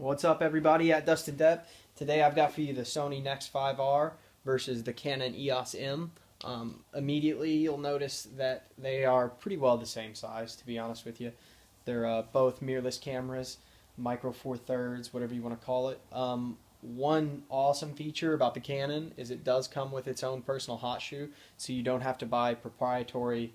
What's up, everybody at Dust and Depth? Today I've got for you the Sony NEX-5R versus the Canon EOS M. Immediately you'll notice that they are pretty well the same size, to be honest with you. They're both mirrorless cameras, micro four thirds, whatever you want to call it. One awesome feature about the Canon is it does come with its own personal Hotshoe, so you don't have to buy proprietary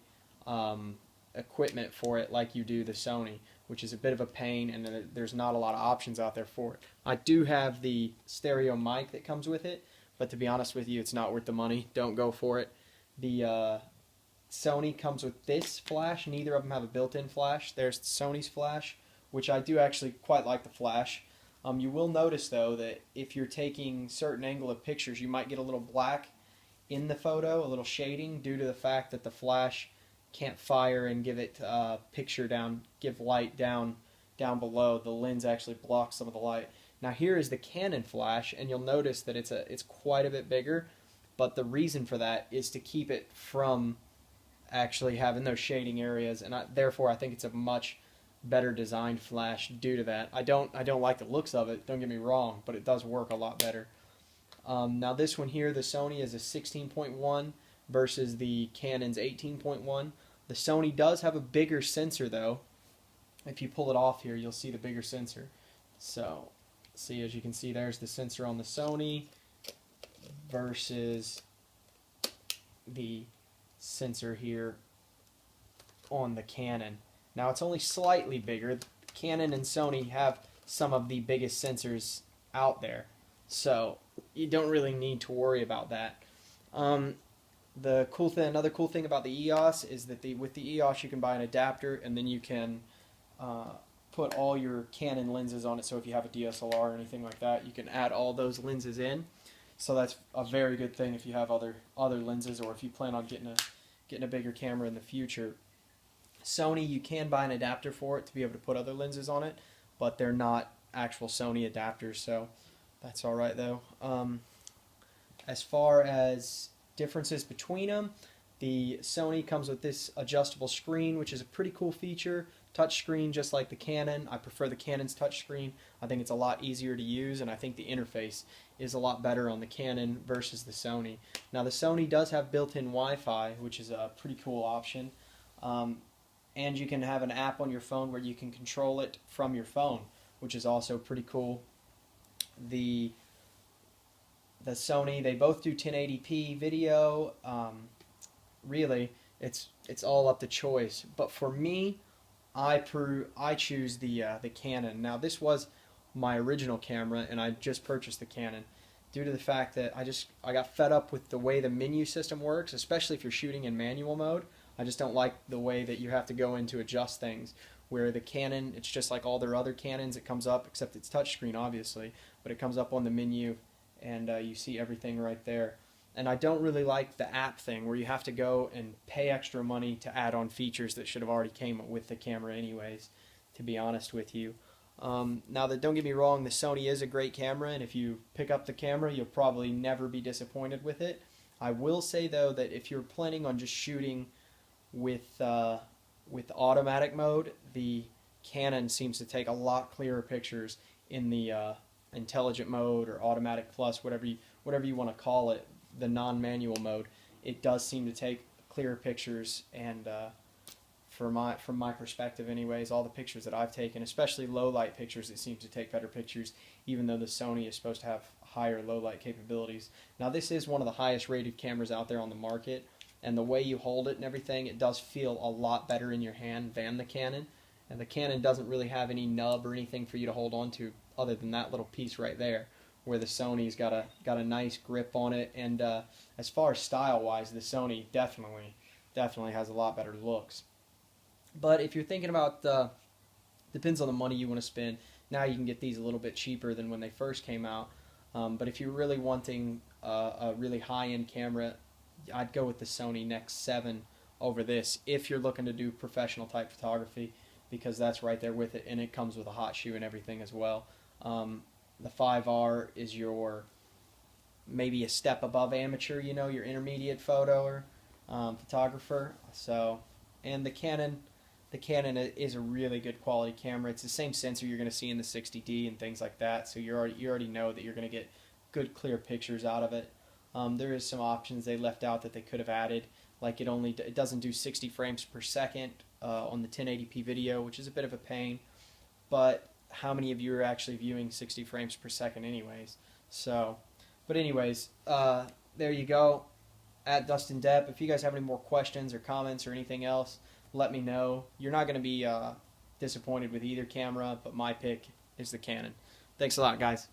equipment for it like you do the Sony, which is a bit of a pain, and there's not a lot of options out there for it. I do have the stereo mic that comes with it, but to be honest with you, it's not worth the money. Don't go for it. The Sony comes with this flash. Neither of them have a built-in flash. There's Sony's flash, which I do actually quite like the flash. You will notice, though, that if you're taking certain angle of pictures, you might get a little black in the photo, a little shading, due to the fact that the flash can't fire and give it picture down, give light down below. The lens actually blocks some of the light. Now here is the Canon flash, and you'll notice that it's quite a bit bigger, but the reason for that is to keep it from actually having those shading areas, and therefore I think it's a much better designed flash due to that. I don't like the looks of it, don't get me wrong, but it does work a lot better. Now this one here, the Sony, is a 16.1 versus the Canon's 18.1. The Sony does have a bigger sensor, though. If you pull it off here, you'll see the bigger sensor. So, see, as you can see, there's the sensor on the Sony versus the sensor here on the Canon. Now, it's only slightly bigger. Canon and Sony have some of the biggest sensors out there, so you don't really need to worry about that. Another cool thing about the EOS is that with the EOS you can buy an adapter, and then you can put all your Canon lenses on it. So if you have a DSLR or anything like that, you can add all those lenses in. So that's a very good thing if you have other lenses, or if you plan on getting a bigger camera in the future. Sony, you can buy an adapter for it to be able to put other lenses on it, but they're not actual Sony adapters, so that's all right though. As far as differences between them, the Sony comes with this adjustable screen, which is a pretty cool feature. Touch screen, just like the Canon. I prefer the Canon's touch screen. I think it's a lot easier to use, and I think the interface is a lot better on the Canon versus the Sony. Now the Sony does have built-in Wi-Fi, which is a pretty cool option, and you can have an app on your phone where you can control it from your phone, which is also pretty cool. The Sony, they both do 1080p video. Really, it's all up to choice. But for me, I choose the Canon. Now this was my original camera, and I just purchased the Canon due to the fact that I got fed up with the way the menu system works, especially if you're shooting in manual mode. I just don't like the way that you have to go in to adjust things. Where the Canon, it's just like all their other Canons. It comes up, except it's touchscreen obviously, but it comes up on the menu, and you see everything right there. And I don't really like the app thing where you have to go and pay extra money to add on features that should have already came with the camera anyways, to be honest with you. Now, don't get me wrong, the Sony is a great camera, and if you pick up the camera, you'll probably never be disappointed with it. I will say, though, that if you're planning on just shooting with automatic mode, the Canon seems to take a lot clearer pictures in the intelligent mode or automatic plus, whatever you want to call it, the non-manual mode. It does seem to take clearer pictures, and from my perspective anyways, all the pictures that I've taken, especially low light pictures, it seems to take better pictures, even though the Sony is supposed to have higher low light capabilities. Now this is one of the highest rated cameras out there on the market, and the way you hold it and everything, it does feel a lot better in your hand than the Canon. And the Canon doesn't really have any nub or anything for you to hold on to other than that little piece right there, where the Sony's got a nice grip on it. And as far as style wise, the Sony definitely has a lot better looks. But if you're thinking about depends on the money you want to spend. Now you can get these a little bit cheaper than when they first came out, but if you're really wanting a really high-end camera, I'd go with the Sony NEX-7 over this if you're looking to do professional type photography, because that's right there with it, and it comes with a Hotshoe and everything as well. The 5R is your maybe a step above amateur, your intermediate photo or photographer. So, and the Canon the Canon is a really good quality camera. It's the same sensor you're going to see in the 60D and things like that, so you already know that you're going to get good clear pictures out of it. There is some options they left out that they could have added, like it doesn't do 60 frames per second on the 1080p video, which is a bit of a pain, but how many of you are actually viewing 60 frames per second anyways? So, but anyways, there you go. At Dustin Depp. If you guys have any more questions or comments or anything else, let me know. You're not going to be disappointed with either camera, but my pick is the Canon. Thanks a lot, guys.